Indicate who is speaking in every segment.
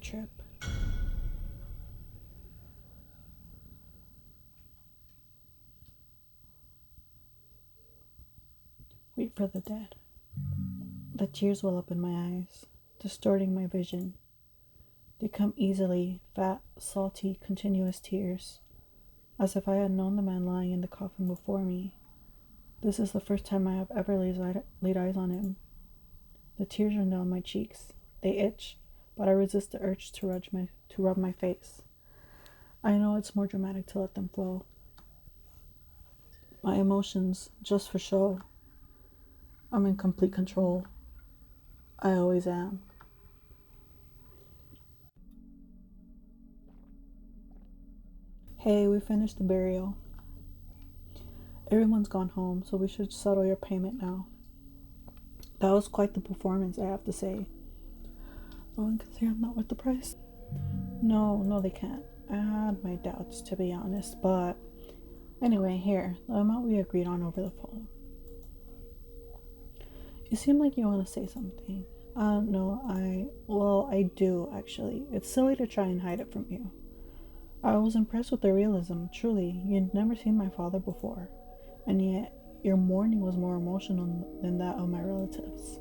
Speaker 1: Trip. Wait for the dead. The tears well up in my eyes, distorting my vision. They come easily, fat, salty, continuous tears, as if I had known the man lying in the coffin before me. This is the first time I have ever laid eyes on him. The tears run down my cheeks. They itch, but I resist the urge to rub my face. I know it's more dramatic to let them flow. My emotions, just for show. I'm in complete control. I always am. Hey, we finished the burial. Everyone's gone home, so we should settle your payment now. That was quite the performance, I have to say. No one can say I'm not worth the price. No, they can't. I had my doubts, to be honest, but anyway, here, the amount we agreed on over the phone. You seem like you want to say something. No, I do, actually. It's silly to try and hide it from you. I was impressed with the realism, truly. You'd never seen my father before, and yet your mourning was more emotional than that of my relatives.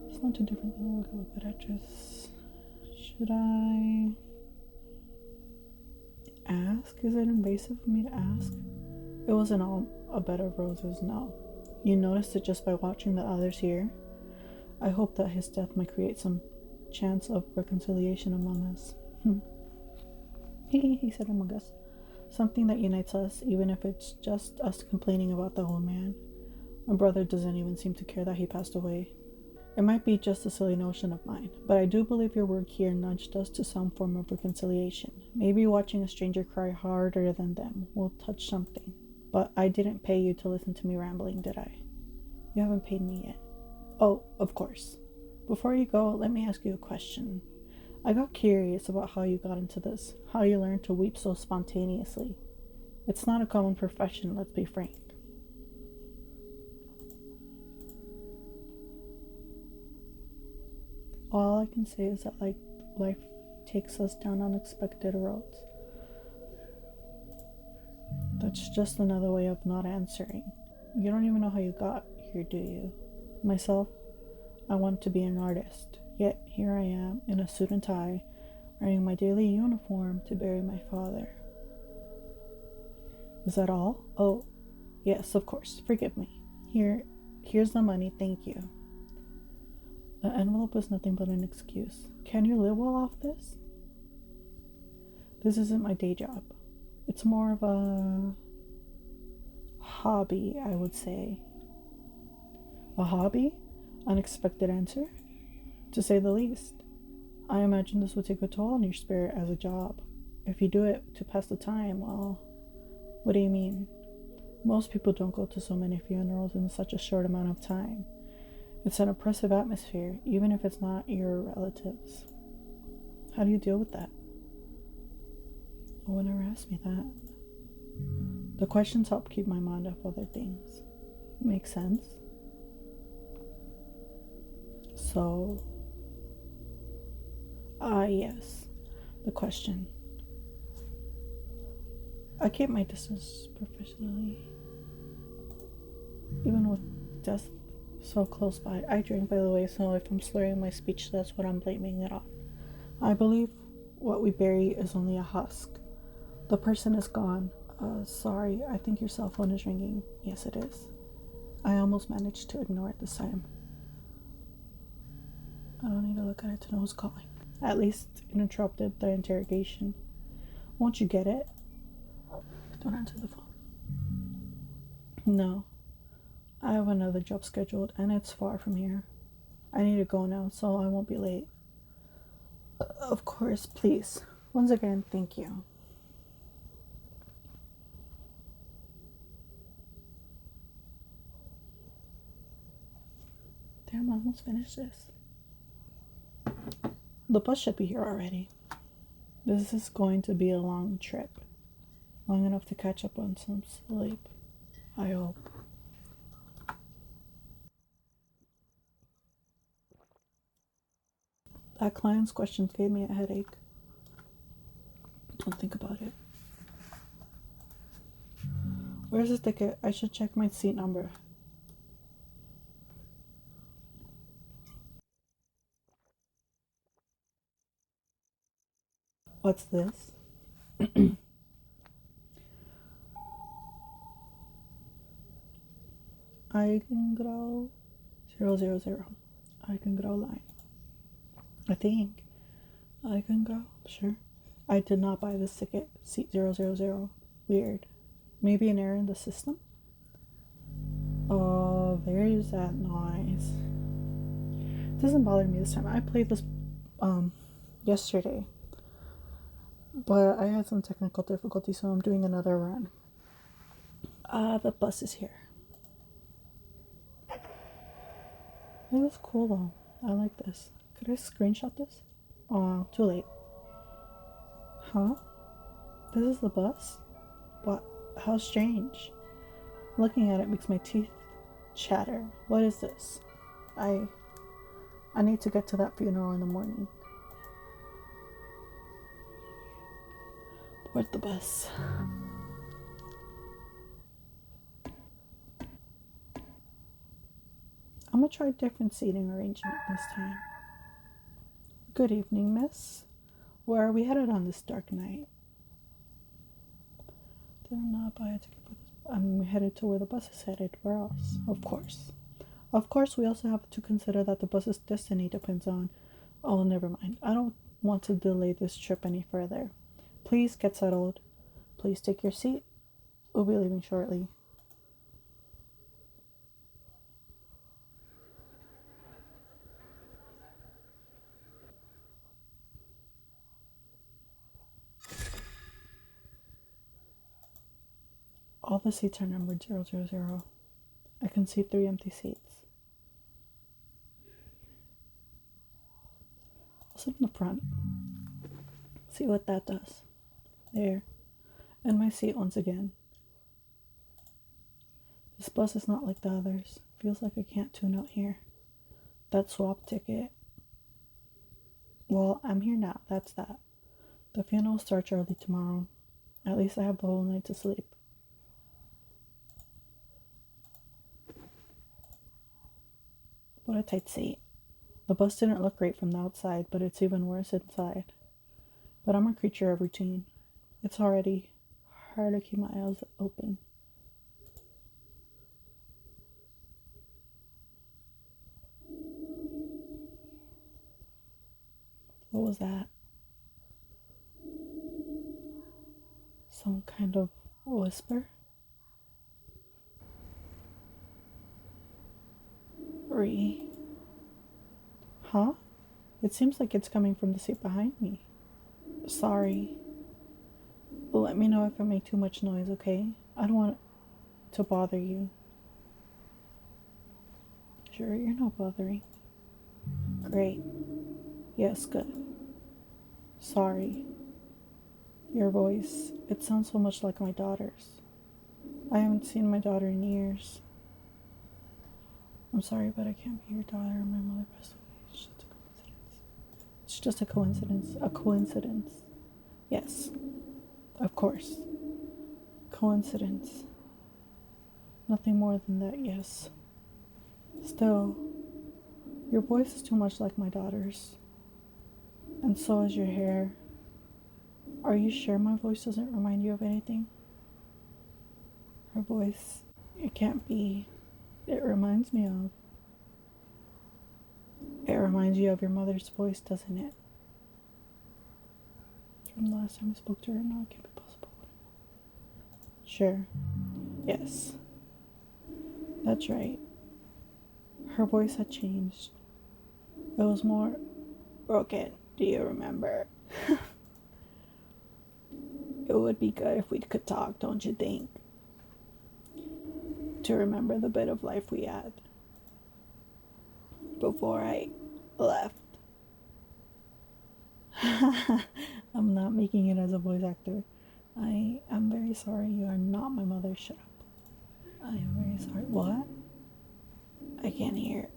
Speaker 1: It's not too different than the work of a good actress. Should I ask? Is it invasive for me to ask? It wasn't all a bed of roses, no. You noticed it just by watching the others here. I hope that his death might create some chance of reconciliation among us. He said among us. Something that unites us, even if it's just us complaining about the old man. My brother doesn't even seem to care that he passed away. It might be just a silly notion of mine, but I do believe your work here nudged us to some form of reconciliation. Maybe watching a stranger cry harder than them will touch something. But I didn't pay you to listen to me rambling, did I? You haven't paid me yet. Oh, of course. Before you go, let me ask you a question. I got curious about how you got into this, how you learned to weep so spontaneously. It's not a common profession, let's be frank. All I can say is that life takes us down unexpected roads. That's just another way of not answering. You don't even know how you got here, do you? Myself, I wanted to be an artist, yet here I am in a suit and tie, wearing my daily uniform to bury my father. Is that all? Oh, yes, of course. Forgive me. Here's the money, thank you. The envelope is nothing but an excuse. Can you live well off this? This isn't my day job. It's more of a hobby, I would say. A hobby? Unexpected answer? To say the least. I imagine this would take a toll on your spirit as a job. If you do it to pass the time, well, what do you mean? Most people don't go to so many funerals in such a short amount of time. It's an oppressive atmosphere, even if it's not your relatives. How do you deal with that? No one ever asked me that. The questions help keep my mind off other things. Makes sense? So, yes, the question. I keep my distance professionally, even with death so close by. I drink, by the way, so if I'm slurring my speech, that's what I'm blaming it on. I believe what we bury is only a husk. The person is gone. Sorry, I think your cell phone is ringing. Yes, it is. I almost managed to ignore it this time. I don't need to look at it to know who's calling. At least it interrupted the interrogation. Won't you get it? Don't answer the phone. No. I have another job scheduled and it's far from here. I need to go now, so I won't be late. Of course, please. Once again, thank you. Damn, I almost finished this. The bus should be here already. This is going to be a long trip. Long enough to catch up on some sleep. I hope. That client's questions gave me a headache. Don't think about it. Where's the ticket? I should check my seat number. What's this? I can grow 000. I can grow line. I think. I can grow. Sure. I did not buy this ticket. Seat 000. Weird. Maybe an error in the system? Oh, there's that noise. It doesn't bother me this time. I played this yesterday, but I had some technical difficulty, so I'm doing another run. The bus is here. This is cool though. I like this. Could I screenshot this? Oh, too late. Huh? This is the bus? What? How strange. Looking at it makes my teeth chatter. What is this? I need to get to that funeral in the morning. Board the bus. I'm gonna try a different seating arrangement this time. Good evening, miss. Where are we headed on this dark night? Did not buy a ticket for this. I'm headed to where the bus is headed. Where else? Of course. Of course, we also have to consider that the bus's destiny depends on... Oh, never mind. I don't want to delay this trip any further. Please get settled. Please take your seat. We'll be leaving shortly. All the seats are numbered 000. I can see 3 empty seats. I'll sit in the front. See what that does. There. And my seat once again. This bus is not like the others. Feels like I can't tune out here. That swap ticket. Well, I'm here now. That's that. The funeral starts early tomorrow. At least I have the whole night to sleep. What a tight seat. The bus didn't look great from the outside, but it's even worse inside. But I'm a creature of routine. It's already hard to keep my eyes open. What was that? Some kind of whisper? Re. Huh? It seems like it's coming from the seat behind me. Sorry. But let me know if I make too much noise, okay? I don't want to bother you. Sure, you're not bothering. Great. Yes, good. Sorry. Your voice, it sounds so much like my daughter's. I haven't seen my daughter in years. I'm sorry, but I can't be your daughter. My mother passed away. It's just a coincidence. It's just a coincidence. A coincidence. Yes. Of course. Coincidence. Nothing more than that, yes. Still, your voice is too much like my daughter's. And so is your hair. Are you sure my voice doesn't remind you of anything? Her voice, it can't be. It reminds me of. It reminds you of your mother's voice, doesn't it? From the last time I spoke to her, no, it can't be possible. Sure. Yes. That's right. Her voice had changed. It was more broken. Do you remember? It would be good if we could talk, don't you think? To remember the bit of life we had before I left. I'm not making it as a voice actor. I am very sorry. You are not my mother. Shut up. I am very sorry. What? I can't hear.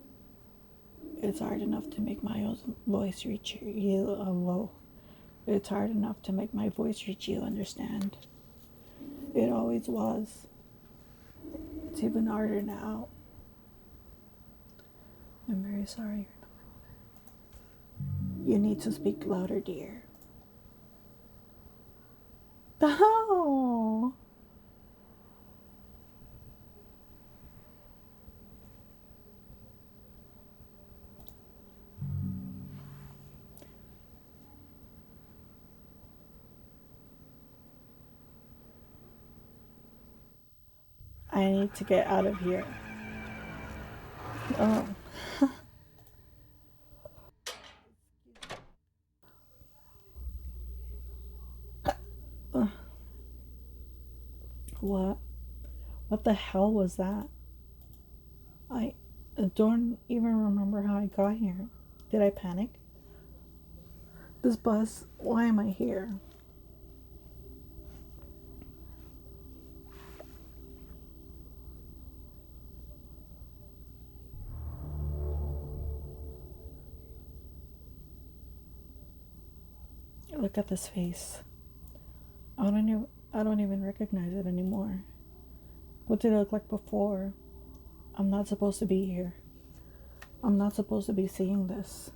Speaker 1: It's hard enough to make my own voice reach you. Whoa. It's hard enough to make my voice reach you, understand? It always was. It's even harder now. I'm very sorry. You need to speak louder, dear. Oh! I need to get out of here. Oh. What? What the hell was that? I don't even remember how I got here. Did I panic? This bus, why am I here? Look at this face. I don't even recognize it anymore. What did it look like before? I'm not supposed to be here. I'm not supposed to be seeing this.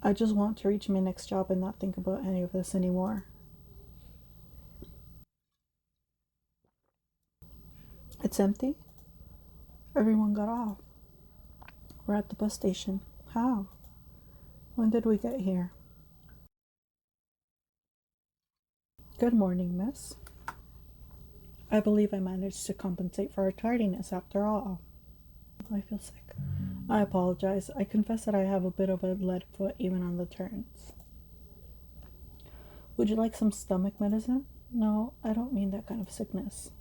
Speaker 1: I just want to reach my next job and not think about any of this anymore. It's empty. Everyone got off. We're at the bus station. How? When did we get here? Good morning, miss. I believe I managed to compensate for our tardiness after all. I feel sick. I apologize. I confess that I have a bit of a lead foot even on the turns. Would you like some stomach medicine? No, I don't mean that kind of sickness.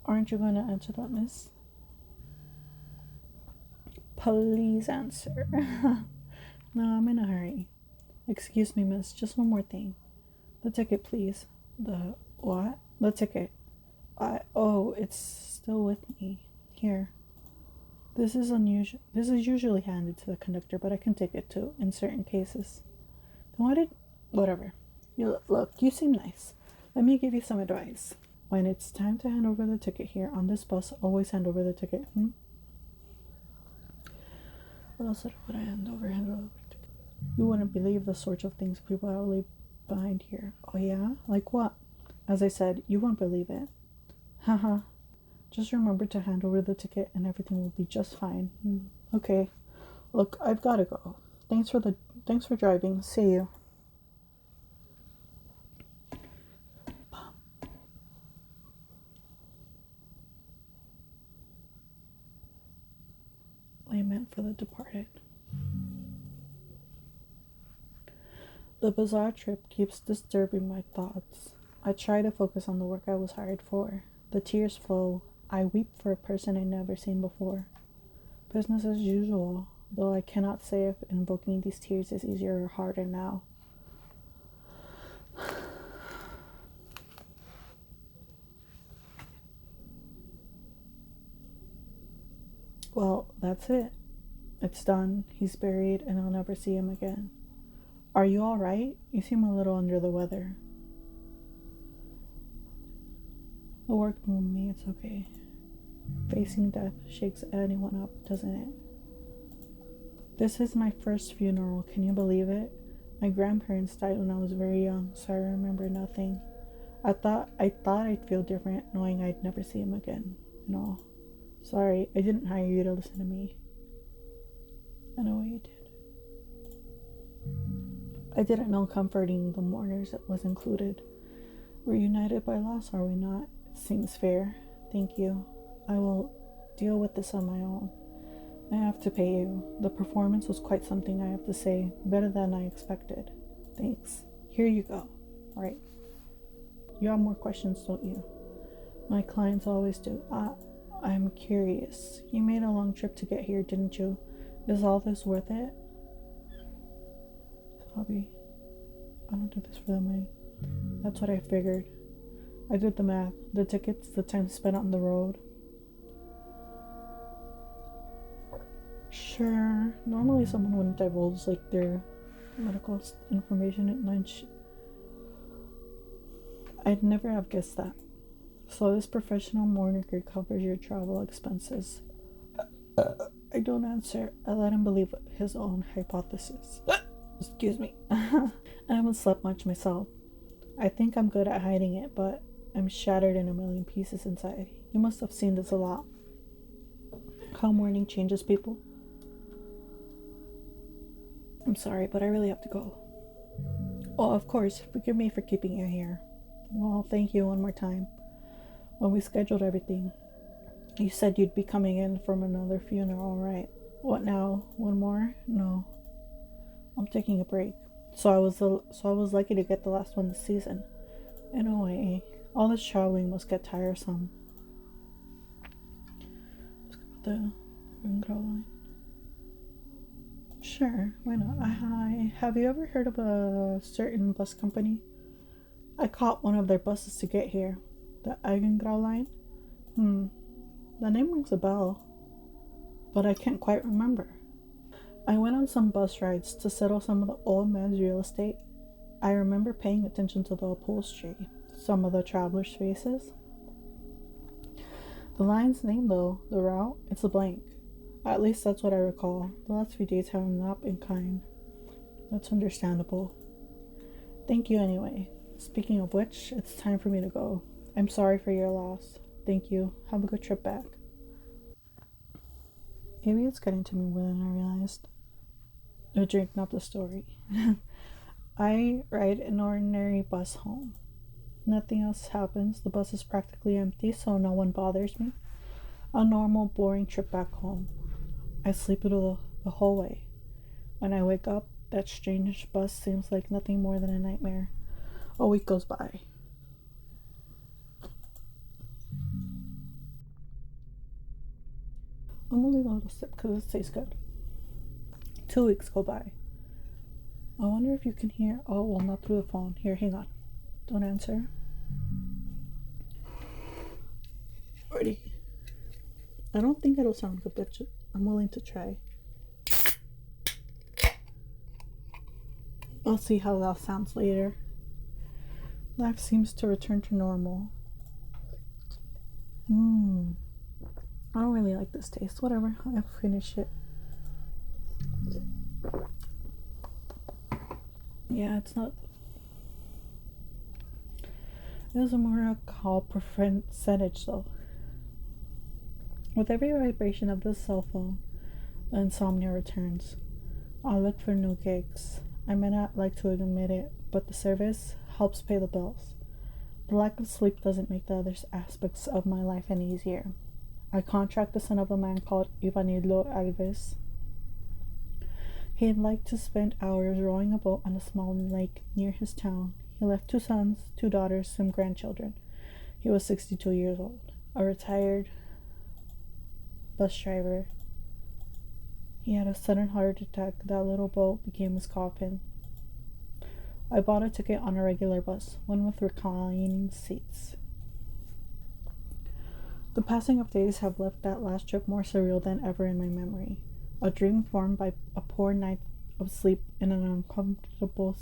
Speaker 1: Aren't you going to answer that, miss? Please answer. No, I'm in a hurry. Excuse me, miss, just one more thing. The ticket, please. The what? The ticket. Oh, it's still with me. Here. This is unusual. This is usually handed to the conductor, but I can take it too in certain cases. Then whatever. Look, you seem nice. Let me give you some advice. When it's time to hand over the ticket here on this bus, always hand over the ticket. What else would I hand over? You wouldn't believe the sorts of things people have leave behind here. Oh yeah? Like what? As I said, you won't believe it. Haha. Just remember to hand over the ticket and everything will be just fine. Okay. Look, I've gotta go. Thanks for driving. See you. Lament for the departed. The bizarre trip keeps disturbing my thoughts. I try to focus on the work I was hired for. The tears flow. I weep for a person I've never seen before. Business as usual, though I cannot say if invoking these tears is easier or harder now. Well, that's it. It's done. He's buried, and I'll never see him again. Are you all right? You seem a little under the weather. The work moved me. It's okay. Facing death shakes anyone up, doesn't it? This is my first funeral. Can you believe it? My grandparents died when I was very young, so I remember nothing. I thought I'd feel different knowing I'd never see him again. No. Sorry, I didn't hire you to listen to me. I know what you did. I didn't know comforting the mourners was included. We're united by loss, are we not? It seems fair. Thank you. I will deal with this on my own. I have to pay you. The performance was quite something, I have to say. Better than I expected. Thanks. Here you go. Right. You have more questions, don't you? My clients always do. I'm curious. You made a long trip to get here, didn't you? Is all this worth it? Hobby. I don't do this for the money. That's what I figured. I did the math. The tickets, the time spent on the road. Sure, normally someone wouldn't divulge like their information at lunch. I'd never have guessed that. So this professional mortgagor covers your travel expenses. I don't answer. I let him believe his own hypothesis. Excuse me. I haven't slept much myself. I think I'm good at hiding it, but I'm shattered in a million pieces inside. You must have seen this a lot. How mourning changes people. I'm sorry, but I really have to go. Oh, of course. Forgive me for keeping you here. Well, thank you one more time. When we scheduled everything, you said you'd be coming in from another funeral, right? What now? One more? No. I'm taking a break. So I was lucky to get the last one this season. In a way, all this traveling must get tiresome. Let's go with the girl line. Sure, why not? Hi, have you ever heard of a certain bus company? I caught one of their buses to get here. The Eigengrau line? The name rings a bell, but I can't quite remember. I went on some bus rides to settle some of the old man's real estate. I remember paying attention to the upholstery, some of the travelers' faces. The line's name, though, the route, it's a blank. At least that's what I recall. The last few days have not been kind. That's understandable. Thank you anyway. Speaking of which, it's time for me to go. I'm sorry for your loss. Thank you. Have a good trip back. Maybe it's getting to me more than I realized. A drink, not the story. I ride an ordinary bus home. Nothing else happens. The bus is practically empty, so no one bothers me. A normal, boring trip back home. I sleep through the whole way. When I wake up, that strange bus seems like nothing more than a nightmare. A week goes by. I'm gonna leave a little sip because it tastes good. 2 weeks go by. I wonder if you can hear. Oh, well, not through the phone. Here, hang on. Don't answer. Ready. I don't think it'll sound good, but I'm willing to try. I'll see how that sounds later. Life seems to return to normal. I don't really like this taste. Whatever, I'll finish it. Yeah, it's not. It was a more alcohol percentage though. With every vibration of the cell phone, the insomnia returns. I'll look for new gigs. I may not like to admit it, but the service helps pay the bills. The lack of sleep doesn't make the other aspects of my life any easier. I contract the son of a man called Ivanildo Alves. He'd like to spend hours rowing a boat on a small lake near his town. He left 2 sons, 2 daughters, some grandchildren. He was 62 years old, a retired bus driver. He had a sudden heart attack. That little boat became his coffin. I bought a ticket on a regular bus, one with reclining seats. The passing of days have left that last trip more surreal than ever in my memory. A dream formed by a poor night of sleep in an uncomfortable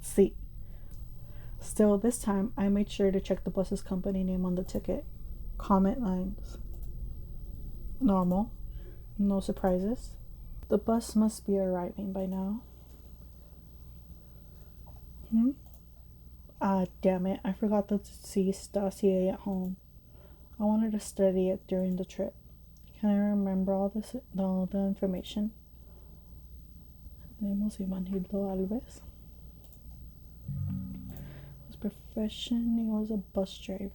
Speaker 1: seat. Still, this time, I made sure to check the bus's company name on the ticket. Comet Lines. Normal. No surprises. The bus must be arriving by now. Ah, damn it. I forgot the deceased dossier at home. I wanted to study it during the trip. Can I remember all the information? Name was Ivanildo Alves. His profession, he was a bus driver.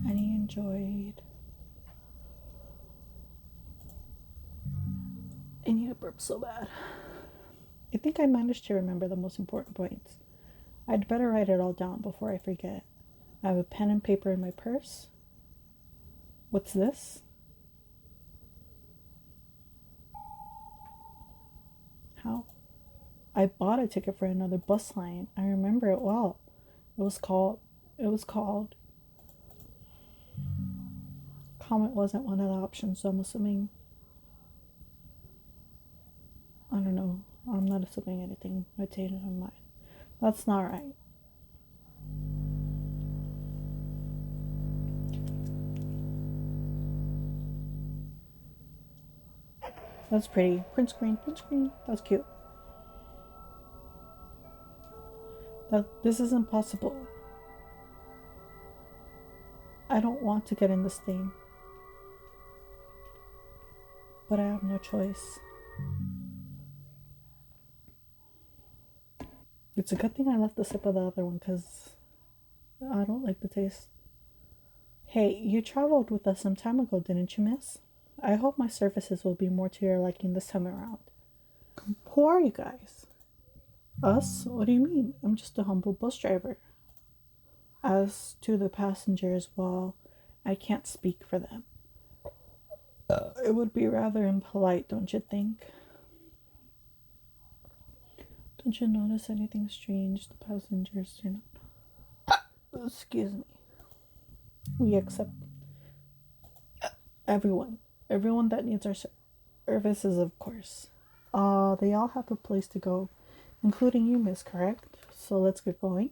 Speaker 1: And he enjoyed. I need a burp so bad. I think I managed to remember the most important points. I'd better write it all down before I forget. I have a pen and paper in my purse. What's this? How? I bought a ticket for another bus line. I remember it well. It was called. Comet wasn't one of the options, so I'm assuming not assuming anything might change my mind. That's not right. That's pretty. Print screen, print screen. That's cute. This is impossible. I don't want to get in this thing. But I have no choice. It's a good thing I left the sip of the other one because I don't like the taste. Hey, you traveled with us some time ago, didn't you, miss? I hope my services will be more to your liking this time around. Who are you guys? Us? What do you mean? I'm just a humble bus driver. As to the passengers, well, I can't speak for them. It would be rather impolite, don't you think? Don't you notice anything strange? The passengers do not. Excuse me. We accept everyone. Everyone that needs our services, of course. They all have a place to go, including you, miss, correct? So let's get going.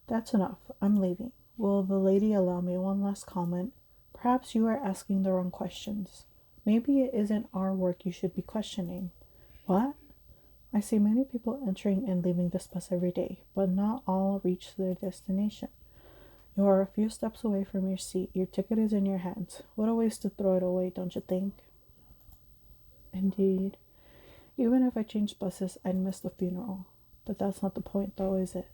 Speaker 1: That's enough. I'm leaving. Will the lady allow me one last comment? Perhaps you are asking the wrong questions. Maybe it isn't our work you should be questioning. What? I see many people entering and leaving this bus every day, but not all reach their destination. You are a few steps away from your seat. Your ticket is in your hands. What a waste to throw it away, don't you think? Indeed. Even if I changed buses, I'd miss the funeral. But that's not the point, though, is it?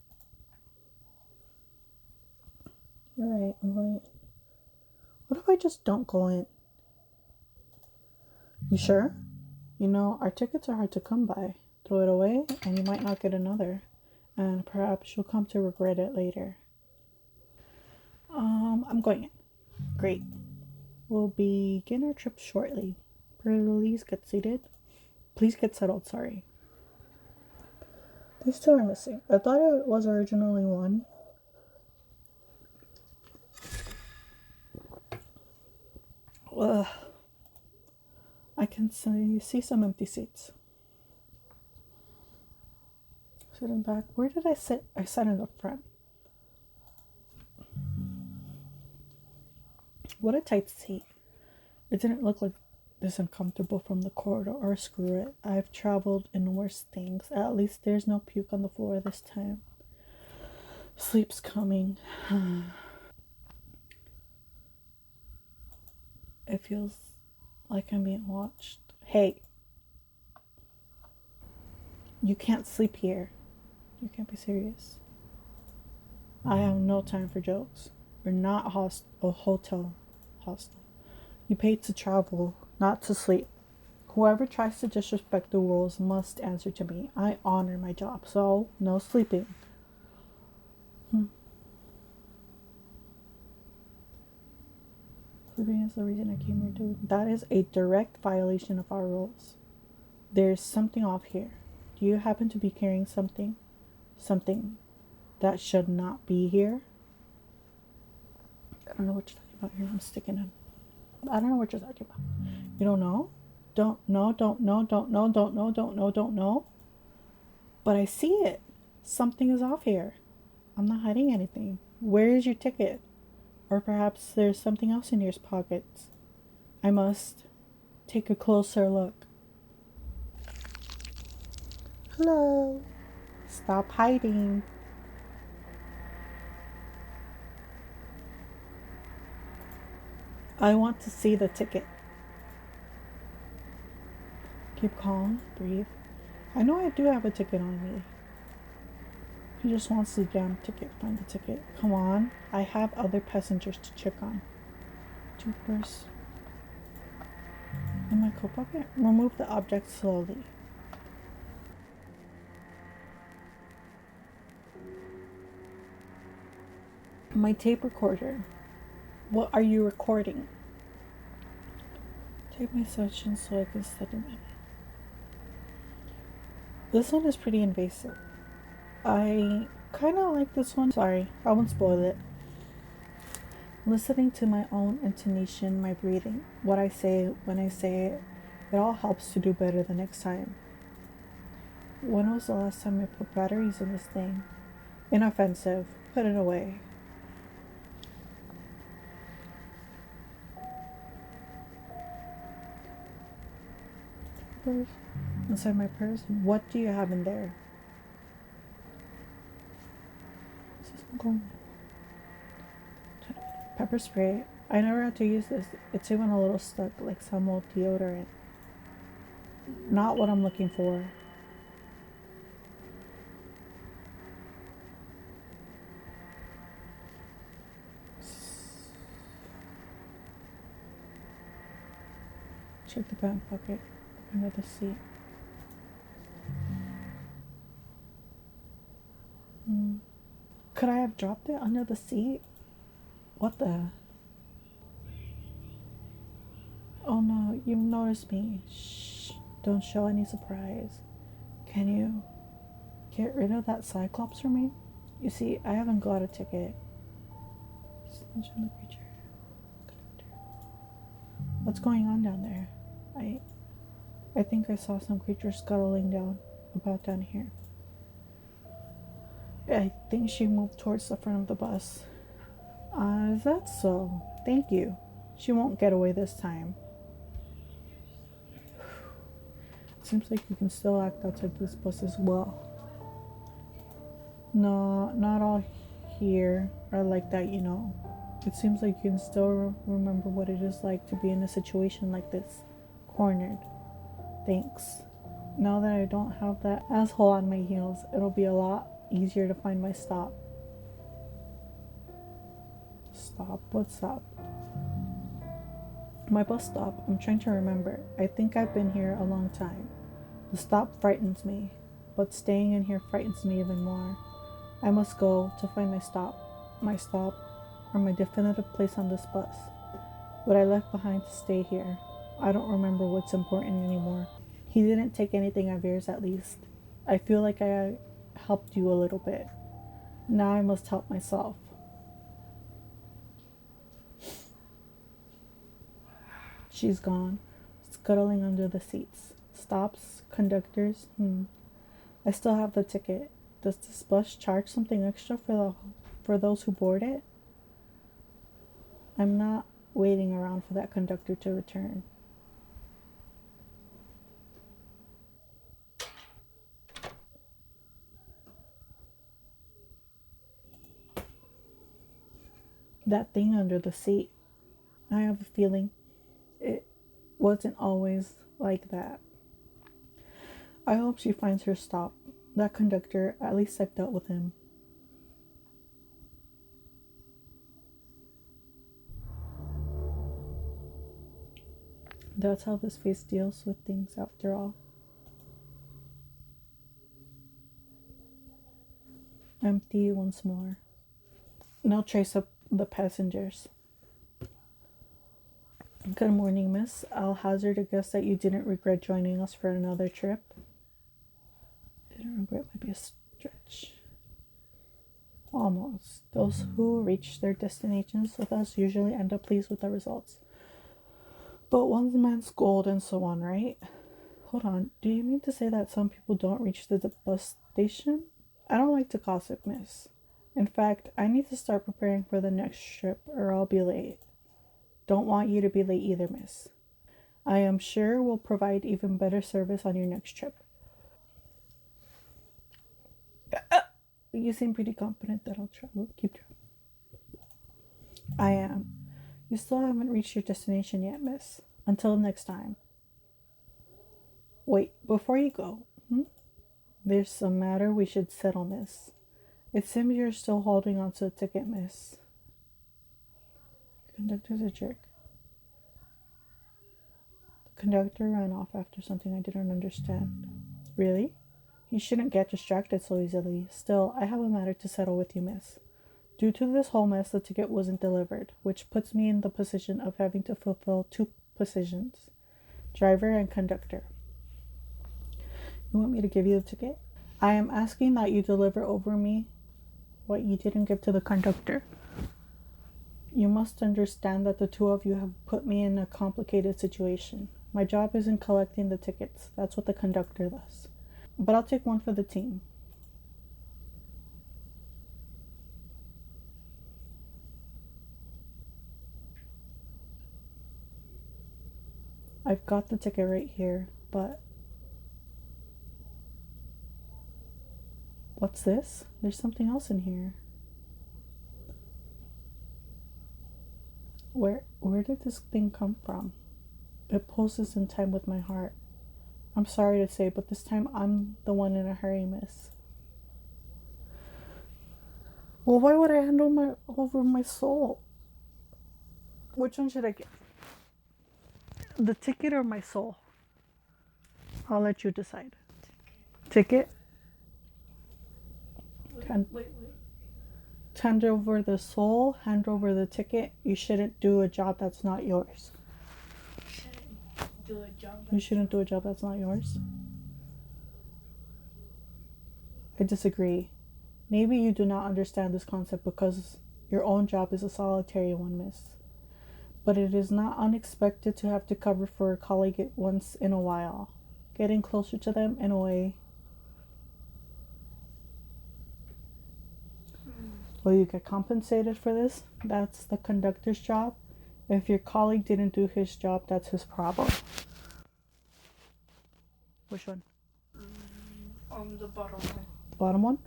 Speaker 1: Alright, I'm going in. What if I just don't go in? You sure? You know, our tickets are hard to come by. Throw it away, and you might not get another. And perhaps you'll come to regret it later. I'm going in. Great. We'll begin our trip shortly. Please get seated. Please get settled, sorry. These two are missing. I thought it was originally one. Ugh. I can see some empty seats. Sitting back. Where did I sit? I sat in the front. What a tight seat. It didn't look like this uncomfortable from the corridor, or screw it. I've traveled in worse things. At least there's no puke on the floor this time. Sleep's coming. It feels like I'm being watched. Hey. You can't sleep here. You can't be serious. I have no time for jokes. We're not a hotel hostel. You paid to travel, not to sleep. Whoever tries to disrespect the rules must answer to me. I honor my job, so no sleeping. Sleeping is the reason I came here, dude. That is a direct violation of our rules. There's something off here. Do you happen to be carrying something? Something that should not be here? I don't know what you're talking about here. I'm sticking in. I don't know what you're talking about. You don't know? Don't know. But I see it. Something is off here. I'm not hiding anything. Where is your ticket? Or perhaps there's something else in your pockets. I must take a closer look. Hello. Stop hiding. I want to see the ticket. Keep calm, breathe. I know I do have a ticket on me. He just wants the damn ticket. Find the ticket. Come on. I have other passengers to check on. Toothbrush. In my coat pocket? Remove the object slowly. My tape recorder. What are you recording? Take my session so I can study them. This one is pretty invasive. I kind of like this one. Sorry, I won't spoil it. Listening to my own intonation, my breathing, what I say when I say it, it all helps to do better the next time. When was the last time I put batteries in this thing? Inoffensive. Put it away. Inside my purse? What do you have in there? Pepper spray. I never had to use this. It's even a little stuck, like some old deodorant. Not what I'm looking for. Check the back pocket under the seat. Could I have dropped it under the seat? What the? Oh no, you've noticed me. Shh, don't show any surprise. Can you get rid of that Cyclops for me? You see, I haven't got a ticket. What's going on down there? I think I saw some creature scuttling down here. I think she moved towards the front of the bus. Is that so? Thank you. She won't get away this time. Seems like you can still act outside this bus as well. No, not all here are like that, you know. It seems like you can still remember what it is like to be in a situation like this. Cornered. Thanks. Now that I don't have that asshole on my heels, it'll be a lot easier to find my stop. Stop? What stop? My bus stop. I'm trying to remember. I think I've been here a long time. The stop frightens me, but staying in here frightens me even more. I must go to find my stop, or my definitive place on this bus. What I left behind to stay here. I don't remember what's important anymore. He didn't take anything of yours, at least. I feel like I helped you a little bit. Now I must help myself. She's gone, scuttling under the seats. Stops, conductors. I still have the ticket. Does this bus charge something extra for those who board it? I'm not waiting around for that conductor to return. That thing under the seat. I have a feeling it wasn't always like that. I hope she finds her stop. That conductor, at least I've dealt with him. That's how this face deals with things after all. Empty once more. No trace of the passengers. Good morning, miss. I'll hazard a guess that you didn't regret joining us for another trip. Didn't regret might be a stretch. Almost. Those who reach their destinations with us usually end up pleased with the results. But one's man's gold and so on, right? Hold on. Do you mean to say that some people don't reach the bus station? I don't like to gossip, miss. In fact, I need to start preparing for the next trip or I'll be late. Don't want you to be late either, miss. I am sure we'll provide even better service on your next trip. You seem pretty confident that I'll keep track. I am. You still haven't reached your destination yet, miss. Until next time. Wait, before you go, there's a matter we should settle, miss. It seems you're still holding on to the ticket, miss. The conductor's a jerk. The conductor ran off after something I didn't understand. Really? You shouldn't get distracted so easily. Still, I have a matter to settle with you, miss. Due to this whole mess, the ticket wasn't delivered, which puts me in the position of having to fulfill two positions, driver and conductor. You want me to give you the ticket? I am asking that you deliver over me what you didn't give to the conductor. You must understand that the two of you have put me in a complicated situation. My job isn't collecting the tickets. That's what the conductor does. but I'll take one for the team. I've got the ticket right here, but what's this? There's something else in here. Where did this thing come from? It pulses in time with my heart. I'm sorry to say, but this time I'm the one in a hurry, miss. Well, why would I hand over my soul? Which one should I get? The ticket or my soul? I'll let you decide. Ticket?
Speaker 2: Wait.
Speaker 1: Hand over the soul, hand over the ticket. You shouldn't do a job that's not yours. You shouldn't do a job that's not yours. I disagree. Maybe you do not understand this concept because your own job is a solitary one, miss. But it is not unexpected to have to cover for a colleague once in a while. Getting closer to them in a way. Will you get compensated for this? That's the conductor's job. If your colleague didn't do his job, that's his problem. Which one?
Speaker 2: The bottom one.
Speaker 1: Bottom one?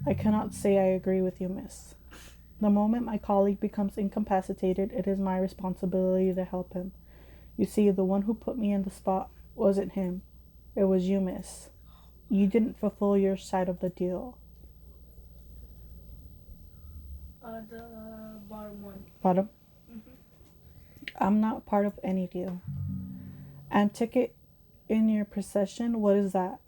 Speaker 1: I cannot say I agree with you, miss. The moment my colleague becomes incapacitated, it is my responsibility to help him. You see, the one who put me in the spot wasn't him. It was you, miss. You didn't fulfill your side of the deal.
Speaker 2: The bottom one.
Speaker 1: Bottom? I'm not part of any deal. And ticket in your possession, what is that?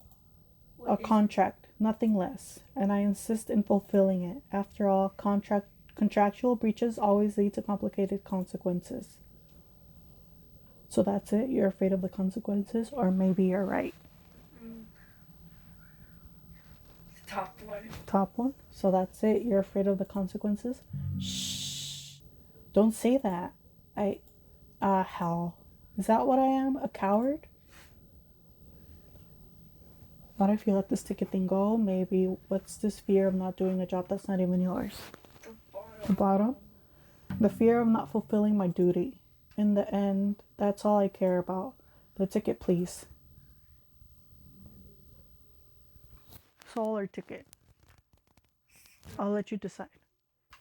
Speaker 1: A contract, nothing less. And I insist in fulfilling it. After all, contractual breaches always lead to complicated consequences. So that's it? You're afraid of the consequences? Or maybe you're right.
Speaker 2: Top one.
Speaker 1: Top one? So that's it? You're afraid of the consequences? Shh. Don't say that. Hell. Is that what I am? A coward? Not if you let this ticket thing go. Maybe. What's this fear of not doing a job that's not even yours? The bottom? The fear of not fulfilling my duty. In the end, that's all I care about. The ticket, please. Soul or ticket? I'll let you decide.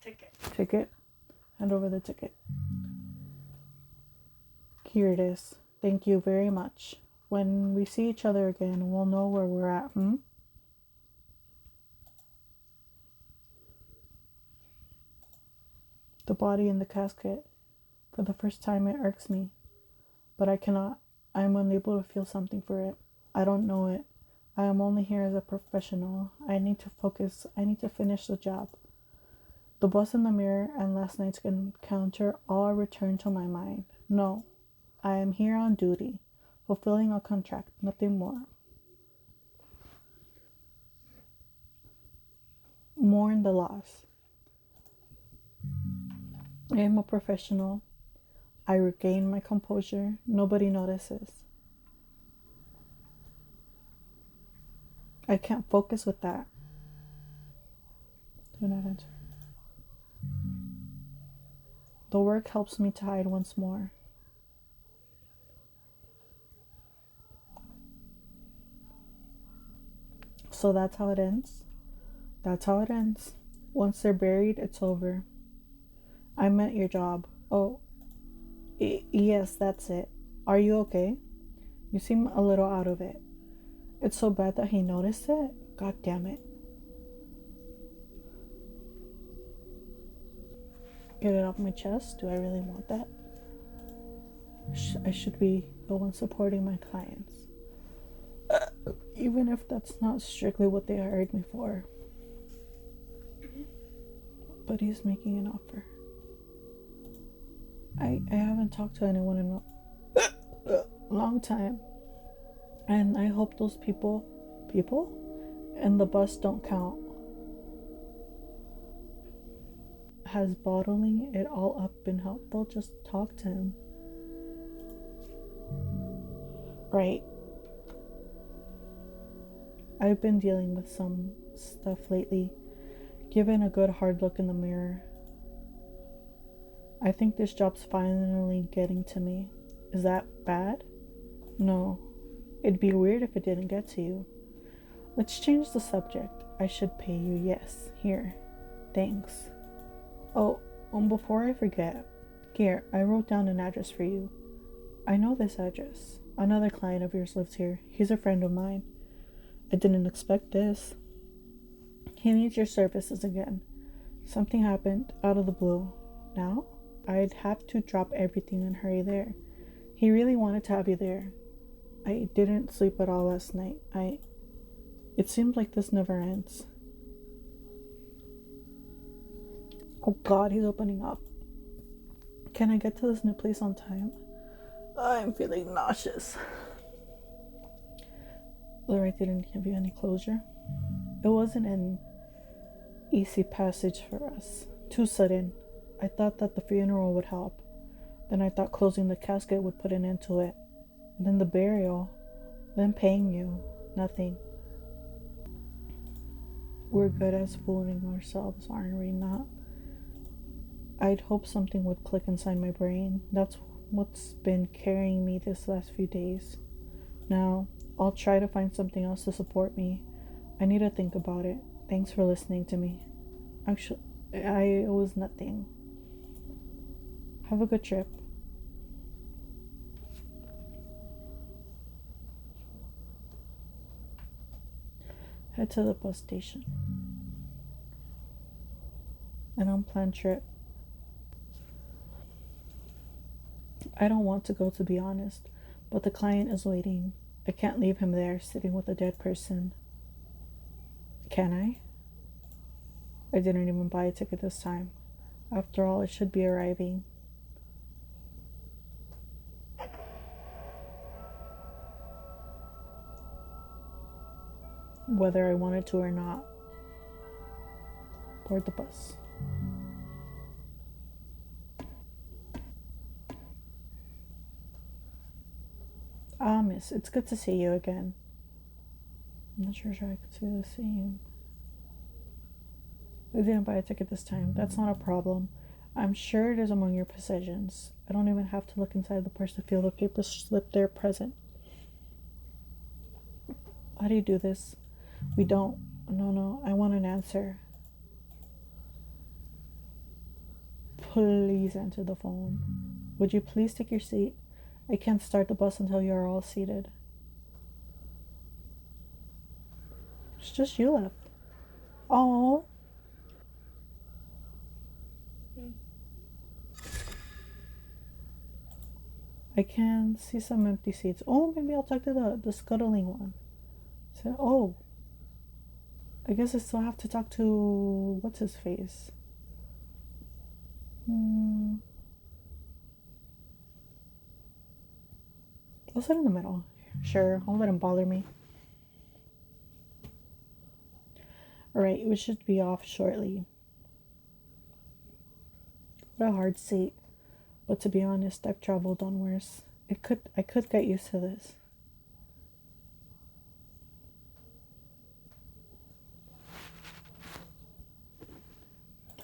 Speaker 2: Ticket.
Speaker 1: Ticket? Hand over the ticket. Here it is. Thank you very much. When we see each other again, we'll know where we're at, The body in the casket. For the first time, it irks me. But I cannot. I am unable to feel something for it. I don't know it. I am only here as a professional. I need to focus. I need to finish the job. The bus in the mirror and last night's encounter all return to my mind. No, I am here on duty, fulfilling a contract, nothing more. Mourn the loss. I am a professional. I regain my composure. Nobody notices. I can't focus with that. Do not enter. The work helps me to hide once more. So that's how it ends. That's how it ends. Once they're buried, it's over. I meant your job. Oh, yes, that's it. Are you okay? You seem a little out of it. It's so bad that he noticed it? God damn it. Get it off my chest? Do I really want that? I should be the one supporting my clients. Even if that's not strictly what they hired me for. But he's making an offer. I haven't talked to anyone in a long time. And I hope those people in the bus don't count. Has bottling it all up been helpful? Just talk to him. Right. I've been dealing with some stuff lately. Given a good hard look in the mirror, I think this job's finally getting to me. Is that bad? No. It'd be weird if it didn't get to you. Let's change the subject. I should pay you. Yes. Here. Thanks. Oh, before I forget, here, I wrote down an address for you. I know this address. Another client of yours lives here. He's a friend of mine. I didn't expect this. He needs your services again. Something happened out of the blue. Now, I'd have to drop everything and hurry there. He really wanted to have you there. I didn't sleep at all last night. It seems like this never ends. Oh God, he's opening up. Can I get to this new place on time? I'm feeling nauseous. Larry didn't give you any closure. It wasn't an easy passage for us. Too sudden. I thought that the funeral would help. Then I thought closing the casket would put an end to it. Then the burial. Then paying you. Nothing. We're good at fooling ourselves, aren't we not? I'd hoped something would click inside my brain. That's what's been carrying me this last few days. Now, I'll try to find something else to support me. I need to think about it. Thanks for listening to me. Actually, it was nothing. Have a good trip. Head to the bus station. An unplanned trip. I don't want to go, to be honest, but the client is waiting. I can't leave him there, sitting with a dead person. Can I? I didn't even buy a ticket this time. After all, it should be arriving. Whether I wanted to or not. Board the bus. Miss, it's good to see you again. I'm not sure I could say the same. I didn't buy a ticket this time. That's not a problem. I'm sure it is among your possessions. I don't even have to look inside the purse to feel the paper slip there present. How do you do this? We don't. No, I want an answer. Please answer the phone. Would you please take your seat? I can't start the bus until you are all seated. It's just you left. Oh. I can see some empty seats. Oh, maybe I'll talk to the scuttling one. So, oh. I guess I still have to talk to what's his face. I'll sit in the middle. Sure, I'll let him bother me. Alright, we should be off shortly. What a hard seat. But to be honest, I've traveled on worse. I could get used to this.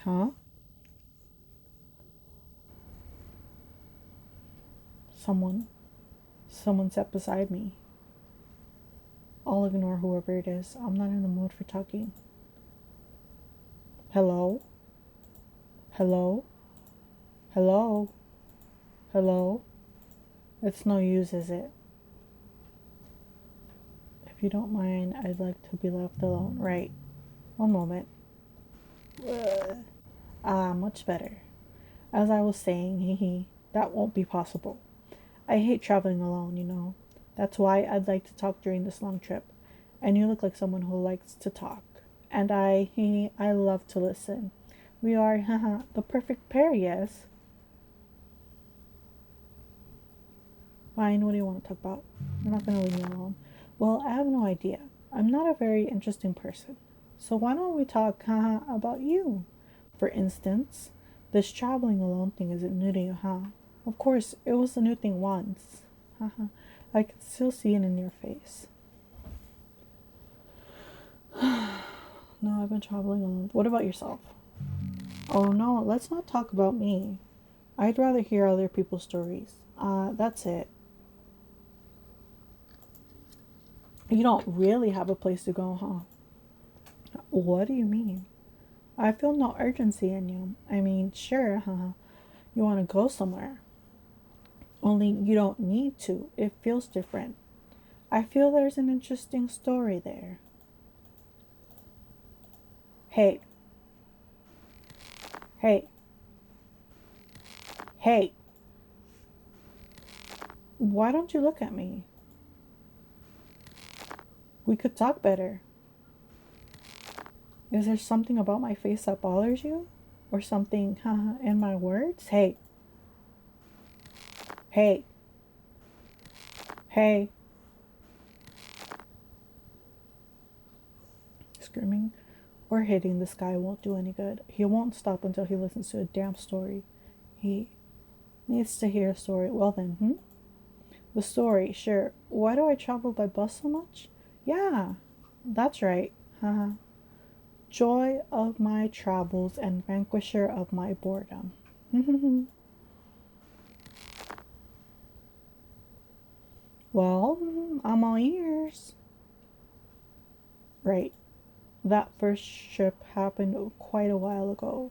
Speaker 1: Huh? Someone sat beside me. I'll ignore whoever it is. I'm not in the mood for talking. Hello? Hello? Hello? Hello? It's no use, is it? If you don't mind, I'd like to be left alone. Right. One moment. Much better. As I was saying, that won't be possible. I hate traveling alone, you know. That's why I'd like to talk during this long trip. And you look like someone who likes to talk. And I love to listen. We are, the perfect pair, yes. Fine, what do you want to talk about? You're not going to leave me alone. Well, I have no idea. I'm not a very interesting person. So why don't we talk, about you? For instance, this traveling alone thing isn't new to you, huh? Of course, it was a new thing once. I can still see it in your face. No, I've been traveling alone. What about yourself? Oh no, let's not talk about me. I'd rather hear other people's stories. That's it. You don't really have a place to go, huh? What do you mean? I feel no urgency in you. I mean, sure, huh? You want to go somewhere. Only you don't need to. It feels different. I feel there's an interesting story there. Hey, hey, hey, why don't you look at me? We could talk better. Is there something about my face that bothers you? Or something, haha, in my words? Hey, hey, hey. Screaming or hitting this guy won't do any good. He won't stop until he listens to a damn story. He needs to hear a story. Well then, The story, sure. Why do I travel by bus so much? Yeah, that's right. Haha. Joy of my travels and vanquisher of my boredom. Well, I'm all ears. Right. That first trip happened quite a while ago.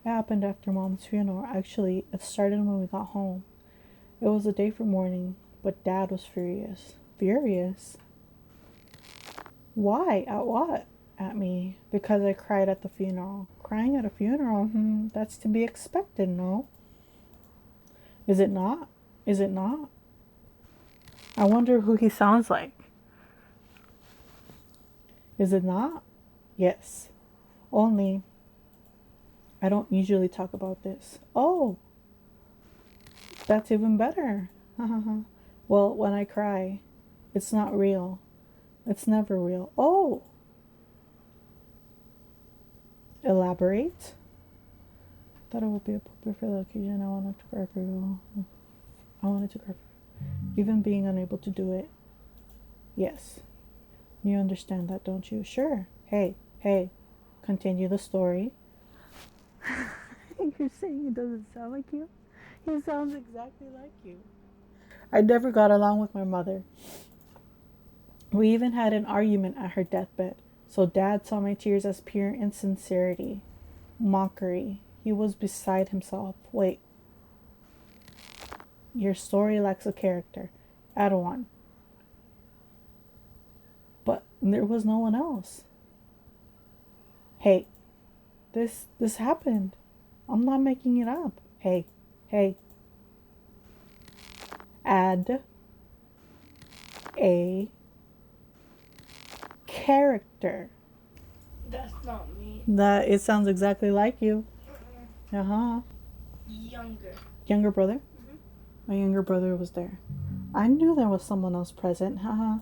Speaker 1: It happened after Mom's funeral. Actually, it started when we got home. It was a day for mourning, but Dad was furious. Furious? Why? At what? At me. Because I cried at the funeral. Crying at a funeral? That's to be expected, no? Is it not? Is it not? I wonder who he sounds like. Is it not? Yes. Only I don't usually talk about this. Oh, that's even better. Well, when I cry, it's not real. It's never real. Oh, elaborate. Thought it would be appropriate for the occasion. I wanted to cry for you. I wanted to cry for you. Even being unable to do it. Yes. You understand that, don't you? Sure. Hey, hey. Continue the story. You're saying it doesn't sound like you? He sounds exactly like you. I never got along with my mother. We even had an argument at her deathbed. So Dad saw my tears as pure insincerity, mockery. He was beside himself. Wait, your story lacks a character. Add one. But there was no one else. Hey, this happened. I'm not making it up. Hey, hey. Add a character.
Speaker 2: That's not me.
Speaker 1: That it sounds exactly like you. Uh-huh.
Speaker 2: Younger.
Speaker 1: Younger brother?
Speaker 2: Mm-hmm.
Speaker 1: My younger brother was there. I knew there was someone else present. Haha.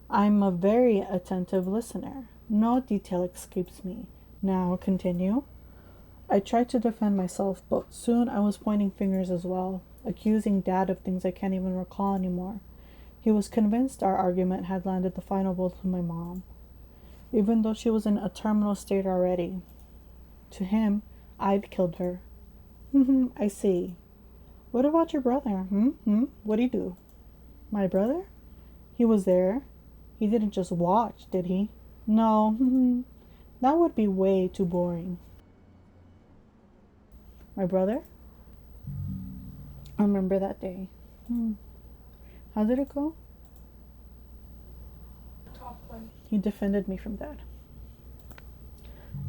Speaker 1: I'm a very attentive listener. No detail escapes me. Now continue. I tried to defend myself, but soon I was pointing fingers as well, accusing Dad of things I can't even recall anymore. He was convinced our argument had landed the final blow to my mom, even though she was in a terminal state already. To him, I'd killed her. I see. What about your brother? What'd he do? My brother? He was there. He didn't just watch, did he? No, that would be way too boring. My brother? I remember that day. How did it go?
Speaker 2: Top one.
Speaker 1: He defended me from that.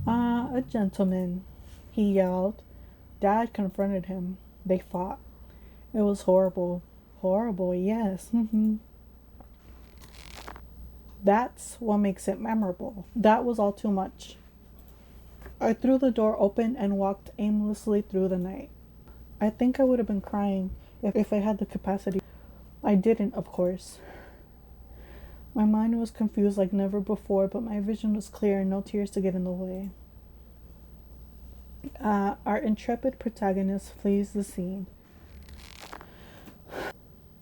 Speaker 1: A gentleman, he yelled. Dad confronted him. They fought. It was horrible. Horrible, yes. That's what makes it memorable. That was all too much. I threw the door open and walked aimlessly through the night. I think I would have been crying if I had the capacity. I didn't, of course. My mind was confused like never before, but my vision was clear and no tears to get in the way. Our intrepid protagonist flees the scene.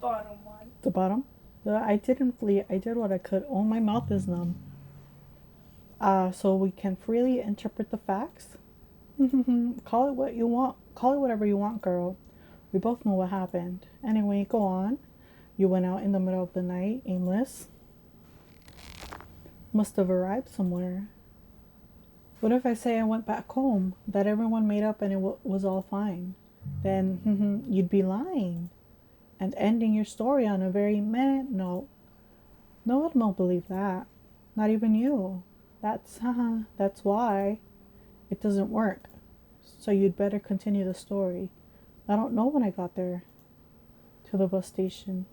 Speaker 2: Bottom one.
Speaker 1: The bottom? I didn't flee. I did what I could. Oh, my mouth is numb. So we can freely interpret the facts. Call it what you want. Call it whatever you want, girl. We both know what happened. Anyway, go on. You went out in the middle of the night, aimless. Must have arrived somewhere. What if I say I went back home, that everyone made up and it was all fine? Then you'd be lying and ending your story on a very meh note. No one will believe that. Not even you. That's why it doesn't work. So you'd better continue the story. I don't know when I got there to the bus station.